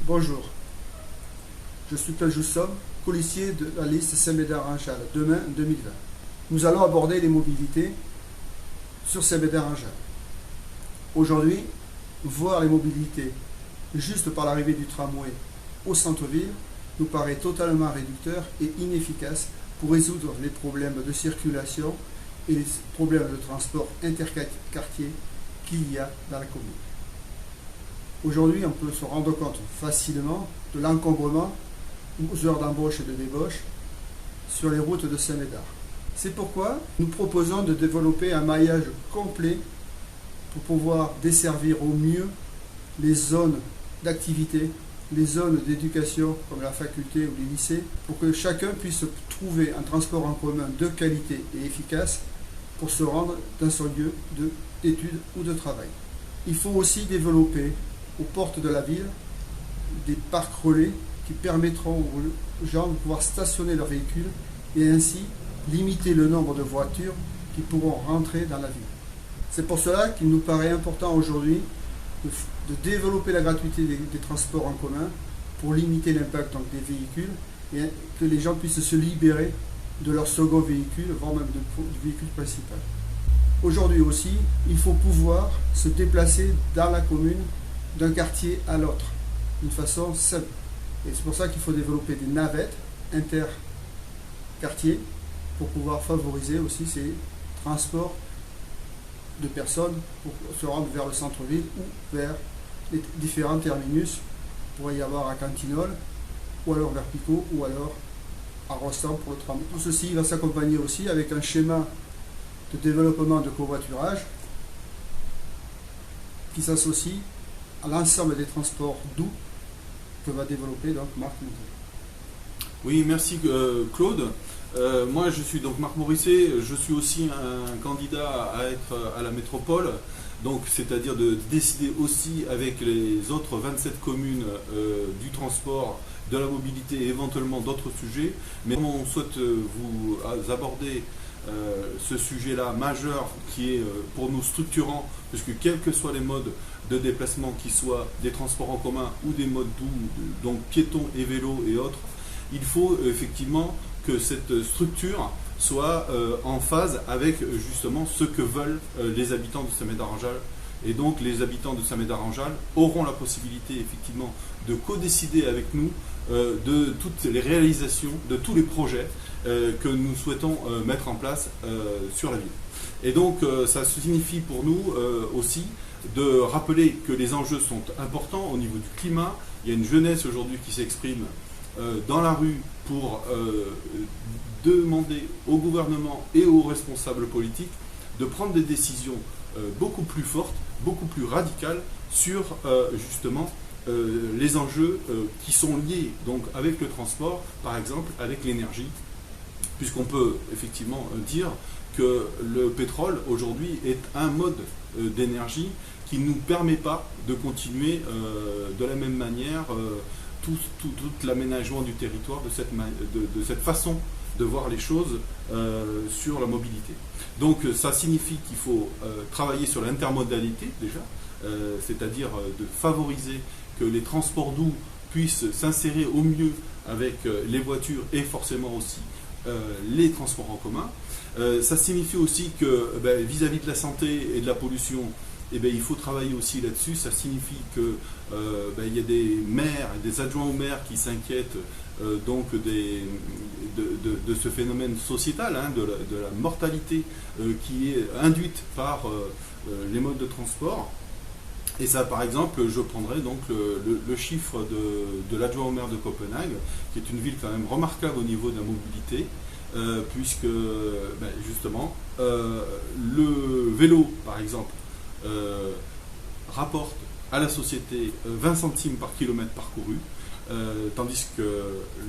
Bonjour, je suis Pierre Joussom, policier de la liste Saint-Médard-Ranchal, demain 2020. Nous allons aborder les mobilités sur Saint-Médard-Ranchal. Aujourd'hui, voir les mobilités juste par l'arrivée du tramway au centre-ville nous paraît totalement réducteur et inefficace pour résoudre les problèmes de circulation et les problèmes de transport interquartier qu'il y a dans la commune. Aujourd'hui, on peut se rendre compte facilement de l'encombrement aux heures d'embauche et de débauche sur les routes de Saint-Médard. C'est pourquoi nous proposons de développer un maillage complet pour pouvoir desservir au mieux les zones d'activité, les zones d'éducation comme la faculté ou les lycées, pour que chacun puisse trouver un transport en commun de qualité et efficace pour se rendre dans son lieu d'études ou de travail. Il faut aussi développer aux portes de la ville des parcs relais qui permettront aux gens de pouvoir stationner leurs véhicules et ainsi limiter le nombre de voitures qui pourront rentrer dans la ville. C'est pour cela qu'il nous paraît important aujourd'hui de développer la gratuité des transports en commun pour limiter l'impact des véhicules et que les gens puissent se libérer de leur second véhicule, voire même du véhicule principal. Aujourd'hui aussi, il faut pouvoir se déplacer dans la commune d'un quartier à l'autre, d'une façon simple. Et c'est pour ça qu'il faut développer des navettes inter-quartiers pour pouvoir favoriser aussi ces transports de personnes pour se rendre vers le centre-ville ou vers les différents terminus. Il pourrait y avoir à Cantinol, ou alors vers Picot, ou alors à Rostand pour le tram. Tout ceci va s'accompagner aussi avec un schéma de développement de covoiturage qui s'associe à l'ensemble des transports doux que va développer donc Marc Montaigne. Oui, merci Claude. Moi je suis donc Marc Morisset, je suis aussi un candidat à être à la métropole, donc c'est-à-dire de décider aussi avec les autres 27 communes du transport, de la mobilité et éventuellement d'autres sujets. Mais on souhaite vous aborder ce sujet-là majeur qui est pour nous structurant, puisque quels que soient les modes de déplacement, qui soient des transports en commun ou des modes doux, donc piétons et vélos et autres, il faut effectivement que cette structure soit en phase avec justement ce que veulent les habitants de Saint-Médard-Ranchal. Et donc les habitants de Saint-Médard-Ranchal auront la possibilité effectivement de co-décider avec nous de toutes les réalisations, de tous les projets que nous souhaitons mettre en place sur la ville. Et donc ça signifie pour nous aussi de rappeler que les enjeux sont importants au niveau du climat. Il y a une jeunesse aujourd'hui qui s'exprime dans la rue pour demander au gouvernement et aux responsables politiques de prendre des décisions beaucoup plus fortes, beaucoup plus radicales sur justement les enjeux qui sont liés donc avec le transport, par exemple avec l'énergie, puisqu'on peut effectivement dire que le pétrole aujourd'hui est un mode d'énergie qui ne nous permet pas de continuer de la même manière tout l'aménagement du territoire de cette façon de voir les choses sur la mobilité. Donc ça signifie qu'il faut travailler sur l'intermodalité déjà, c'est-à-dire de favoriser que les transports doux puissent s'insérer au mieux avec les voitures et forcément aussi les transports en commun. Ça signifie aussi que vis-à-vis de la santé et de la pollution, il faut travailler aussi là-dessus. Ça signifie que y a des maires et des adjoints aux maires qui s'inquiètent donc de ce phénomène sociétal, de la mortalité qui est induite par les modes de transport. Et ça, par exemple, je prendrais donc le chiffre de l'adjoint au maire de Copenhague, qui est une ville quand même remarquable au niveau de la mobilité, puisque justement le vélo, par exemple, rapporte à la société 20 centimes par kilomètre parcouru, tandis que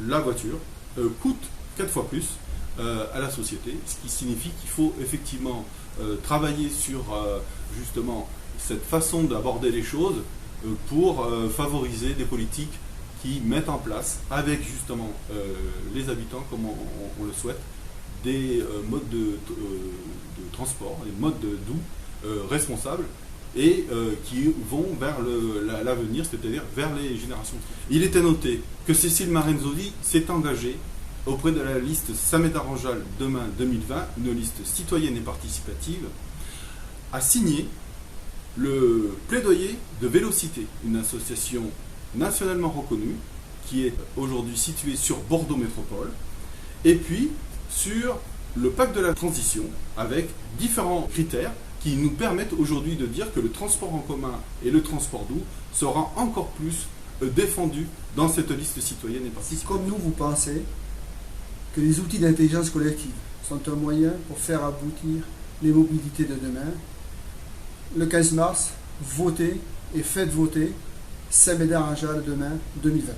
la voiture coûte 4 fois plus à la société, ce qui signifie qu'il faut effectivement travailler sur justement cette façon d'aborder les choses pour favoriser des politiques qui mettent en place, avec justement les habitants, comme on le souhaite, des modes de transport, des modes doux, responsables, et qui vont vers l'avenir, c'est-à-dire vers les générations futures. Il est à noter que Cécile Marenzoli s'est engagée auprès de la liste Sameda-Ranjal Demain 2020, une liste citoyenne et participative, à signer le plaidoyer de Vélocité, une association nationalement reconnue qui est aujourd'hui située sur Bordeaux Métropole, et puis sur le pacte de la transition avec différents critères qui nous permettent aujourd'hui de dire que le transport en commun et le transport doux sera encore plus défendu dans cette liste citoyenne et Si participative. comme nous, vous pensez que les outils d'intelligence collective sont un moyen pour faire aboutir les mobilités de demain, le 15 mars, votez et faites voter Sameda-Ranjal Demain 2020.